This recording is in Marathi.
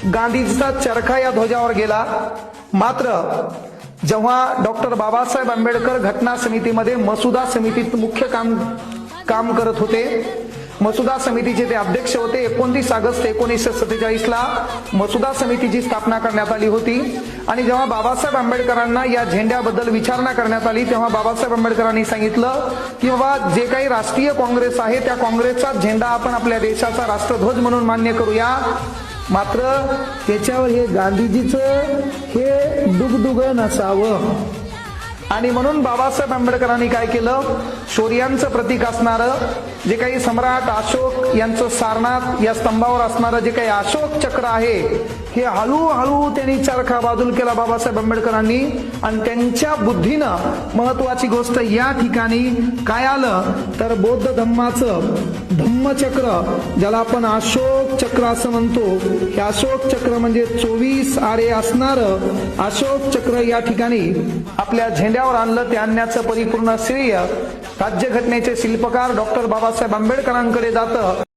गांधीजीचा चरखा या ध्वजावर गेला। मात्र जेव्हा डॉक्टर बाबासाहेब आंबेडकर घटना समितीमध्ये मसुदा समितीत मुख्य काम करत होते, मसुदा समितीचे ते अध्यक्ष होते। 29 ऑगस्ट 1947 ला मसुदा समितीची स्थापना करण्यात आली होती आणि जेव्हा बाबासाहेब आंबेडकरांना या झेंड्याबद्दल विचारणा करण्यात आली तेव्हा बाबासाहेब आंबेडकरांनी सांगितलं की बाबा जे काही राष्ट्रीय काँग्रेस आहे त्या काँग्रेसचा झेंडा आपण आपल्या देशाचा राष्ट्रध्वज म्हणून मान्य करूया। मात्र त्याच्यावर हे गांधीजीचं हे दुगदुग नसावं आणि म्हणून बाबासाहेब आंबेडकरांनी काय केलं, शौर्यांचं प्रतीक असणारं जे काही सम्राट अशोक यांचं सारनाथ या स्तंभावर असणारं जे काही अशोक चक्र आहे हे हळूहळू त्यांनी चरखा बाजूला केला बाबासाहेब आंबेडकरांनी आणि त्यांच्या बुद्धीनं महत्वाची गोष्ट या ठिकाणी काय आलं तर बौद्ध धम्माचं धम्मचक्र ज्याला आपण अशोक चक्र असं म्हणतो, हे अशोक चक्र म्हणजे 24 आरे असणारं अशोक चक्र या ठिकाणी आपल्या झेंड्यावर आणलं। ते आणण्याचं परिपूर्ण श्रेय राज्यघटनेचे शिल्पकार डॉक्टर बाबासाहेब आंबेडकरांकडे जातं।